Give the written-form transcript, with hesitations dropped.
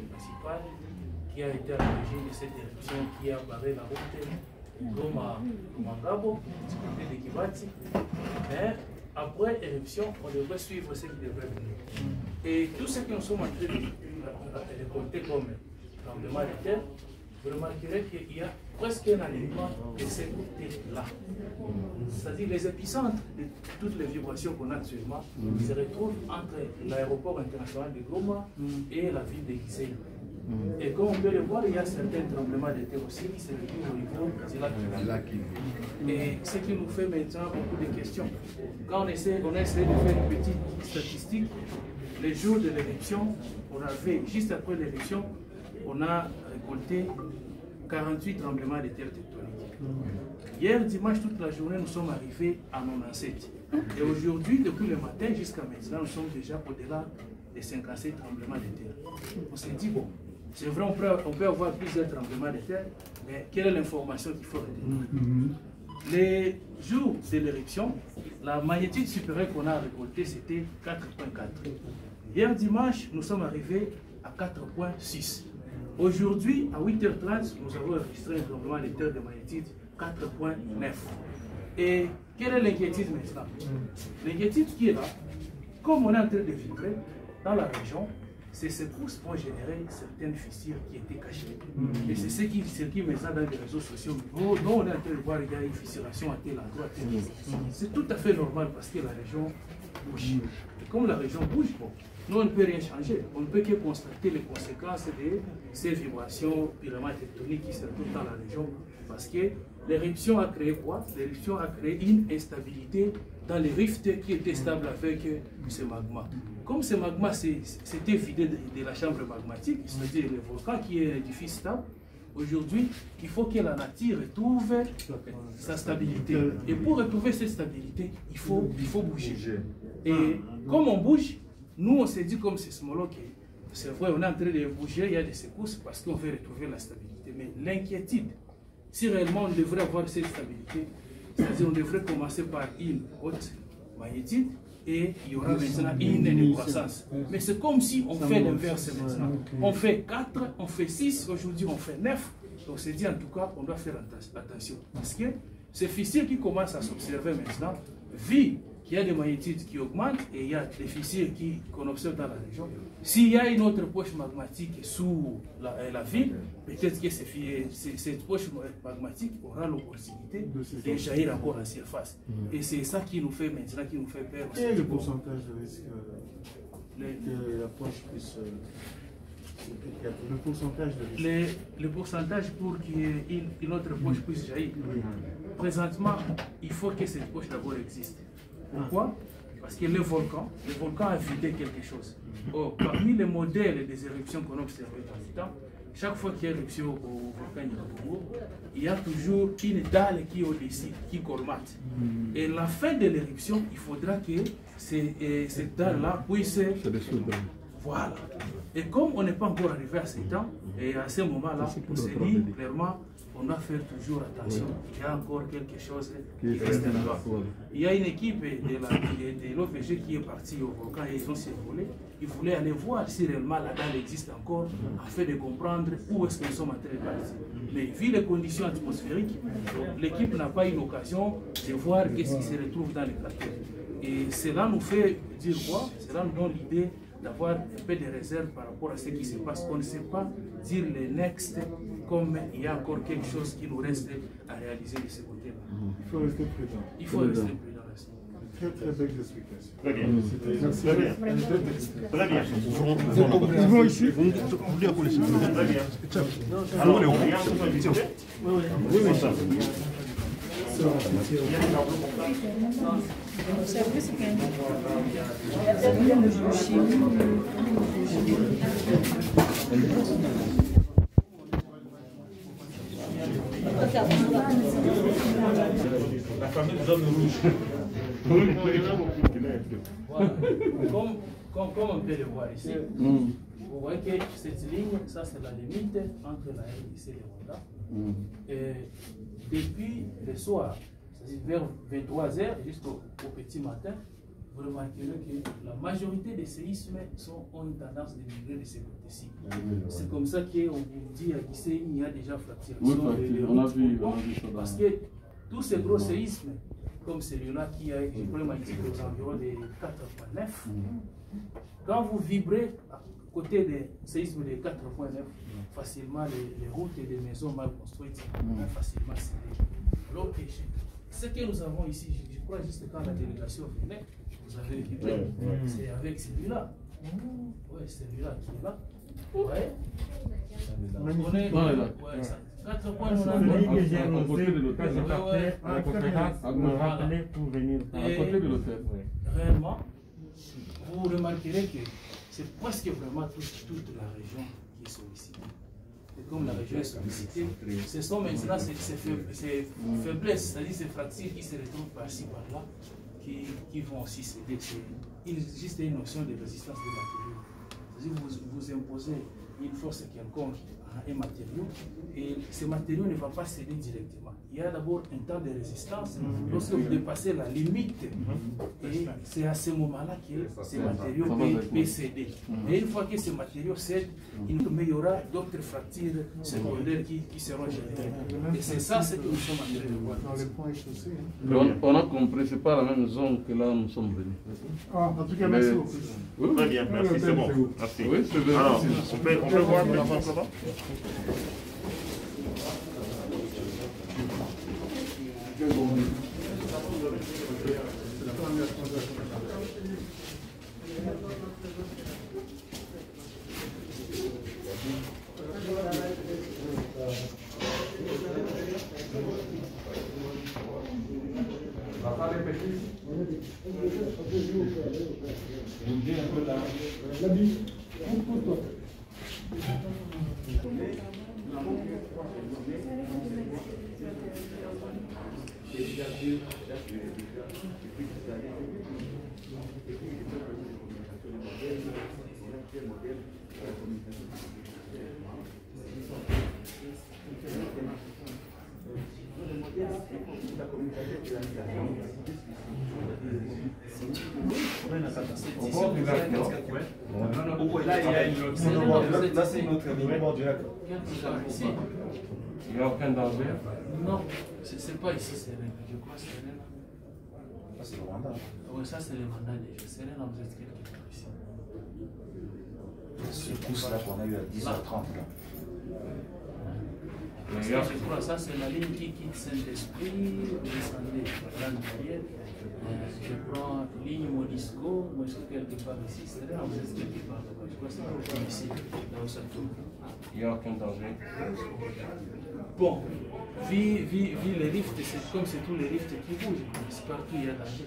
principal qui a été à l'origine de cette éruption qui a barré la route Goma Mangabo, du côté de Kibati. Mais après éruption, on devrait suivre ce qui devrait venir. Et tout ce que nous sommes en train de récolter comme tremblement de terre, vous remarquerez qu'il y a presque un alignement de ces côtés-là. C'est-à-dire les épicentres de toutes les vibrations qu'on a actuellement se retrouvent entre l'aéroport international de Goma et la ville de Gisenyi. Et comme on peut le voir, il y a certains tremblements de terre aussi qui se retrouvent au niveau du lac Kivu. Et ce qui nous fait maintenant beaucoup de questions. Quand on a essayé de faire une petite statistique, les jours de l'éruption, on avait, juste après l'éruption, on a récolté 48 tremblements de terre tectoniques. Hier, dimanche, toute la journée, nous sommes arrivés à 97. Et aujourd'hui, depuis le matin jusqu'à maintenant, nous sommes déjà au-delà des 57 tremblements de terre. On s'est dit, bon, c'est vrai, on peut avoir plusieurs tremblements de terre, mais quelle est l'information qu'il faut retenir? Les jours de l'éruption, la magnitude supérieure qu'on a récoltée, c'était 4,4. Hier dimanche, nous sommes arrivés à 4,6. Aujourd'hui, à 8h30, nous avons enregistré un tremblement de terre de magnitude 4,9. Et quelle est l'inquiétude maintenant? L'inquiétude qui est là, comme on est en train de vibrer dans la région, ces secousses vont générer certaines fissures qui étaient cachées. Et c'est ce qui circule maintenant dans les réseaux sociaux. Dont on est en train de voir, il y a une fissuration à tel endroit, à tel endroit. C'est tout à fait normal parce que la région bouge. Et comme la région bouge, bon, nous on ne peut rien changer. On ne peut que constater les conséquences de ces vibrations purement tectoniques qui se retrouvent dans la région. Parce que l'éruption a créé quoi? L'éruption a créé une instabilité dans les rifts qui étaient stables avec ce magma. Comme ce magma s'était vidé de la chambre magmatique, c'est-à-dire le volcan qui est un édifice stable, aujourd'hui, il faut que la nature retrouve sa stabilité. Et pour retrouver cette stabilité, il faut bouger. Et comme on bouge, nous on s'est dit comme sismologue, c'est vrai, on est en train de bouger, il y a des secousses parce qu'on veut retrouver la stabilité. Mais l'inquiétude, si réellement on devrait avoir cette stabilité, c'est-à-dire on devrait commencer par une haute magnitude et il y aura maintenant une décroissance. Mais c'est comme si on fait l'inverse maintenant. On fait 4, on fait 6, aujourd'hui on fait 9. Donc c'est dit en tout cas on doit faire attention. Parce que ces fissures qui commencent à s'observer maintenant, vu qu'il y a des magnitudes qui augmentent et il y a des fissures qu'on observe dans la région, s'il y a une autre poche magmatique sous la ville, peut-être que cette poche magmatique aura l'opportunité de jaillir encore en surface. Et c'est ça qui nous fait maintenant, qui nous fait peur. Quel est le pourcentage de risque que la poche puisse... Le pourcentage de risque. Le pourcentage pour qu'une autre poche puisse jaillir. Présentement, il faut que cette poche d'abord existe. Pourquoi? Parce que le volcan a vidé quelque chose. Or, parmi les modèles des éruptions qu'on a observées dans le temps, chaque fois qu'il y a éruption au volcan Nyiragongo, il y a toujours une dalle qui est au-dessus, qui colmate. Et la fin de l'éruption, il faudra que cette dalle-là puisse se dissoudre. Voilà. Et comme on n'est pas encore arrivé à ce temps, et à ce moment-là, on s'est dit clairement, on doit faire toujours attention. Il y a encore quelque chose qui reste là-bas. Il y a une équipe de l'OVG qui est partie au volcan et ils ont survolé. Ils voulaient aller voir si réellement la dalle existe encore, afin de comprendre où est-ce que nous sommes en train de partir. Mais vu les conditions atmosphériques, l'équipe n'a pas eu l'occasion de voir qu'est-ce qui se retrouve dans les cratères. Et cela nous fait dire quoi? Cela nous donne l'idée d'avoir un peu de réserve par rapport à ce qui se passe. On ne sait pas dire le next comme il y a encore quelque chose qui nous reste à réaliser de ce côté-là. Il faut rester prudent. Il faut rester prudent. Très très belle explication. Très bien. Merci. Très bien. Très bien. Ils vont ici, ils vont vous dire pour les sécuriser. Très bien. Alors, il y a un besoin de visiter. Oui, ça. La famille zone rouge. Voilà. Comme on peut le voir ici, vous voyez que cette ligne, ça c'est la limite entre la RDC et le Rwanda. Et depuis le soir, c'est-à-dire vers 23h jusqu'au petit matin, vous remarquerez que la majorité des séismes ont une tendance de migrer de ces côtés-ci. C'est comme ça qu'on vous dit à Guissé, il y a déjà fracturation. Oui, on a vu ça. Parce que tous ces gros séismes, comme celui-là qui a, je crois, aux environs de 4,9, quand vous vibrez à côté des séismes de 4,9, facilement les routes et les maisons mal construites sont facilement scellées. Alors que ce que nous avons ici, je crois juste quand la délégation venait, vous avez vibré, c'est avec celui-là. Oui, celui-là qui est là. Ouais. On est là. 4 points, on a à côté de l'hôtel, j'ai tapé à la conférence, à me rappeler pour venir. À côté de l'hôtel. Réellement, vous remarquerez que c'est presque vraiment toute la région qui est sollicitée. Et comme la région est sollicitée, ce sont maintenant ces faiblesses, c'est-à-dire ces fractures qui se retrouvent par-ci, par-là, qui vont aussi céder. Il existe une notion de résistance des matériaux. C'est-à-dire vous imposez une force quelconque à un matériau et ce matériau ne va pas céder directement. Il y a d'abord un temps de résistance lorsque vous dépassez la limite et c'est à ce moment-là que ces matériaux peuvent céder. Et une fois que ces matériaux cèdent, il y aura d'autres fractures secondaires qui seront générées. Et c'est ça ce que nous sommes en train de voir. Dans les points chaussés. On a compris, ce n'est pas la même zone que là où nous sommes venus. En tout cas, merci beaucoup. Oui, Très bien, merci, c'est bon. Merci. Oui, c'est vrai. Alors, on peut voir la face là-bas? Là, c'est notre événement direct. Il n'y a aucun danger. Non, c'est pas ici, c'est je crois que c'est Ça, c'est le Rwanda. oui, ça c'est le mandat déjà. C'est là, vous êtes quelque part ici. Ce pouce-là qu'on a eu à 10h30. Là. Je crois ça c'est la ligne qui quitte Saint-Esprit, vous descendez la barrière. Je prends ligne Monisco, quelque part ici, c'est là, vous êtes quelque part là-bas. Je crois que c'est ici, là où ça tourne. Il n'y a aucun danger. Bon, vu les rifts, c'est comme c'est tous les rifts qui bougent. C'est partout, il y a danger.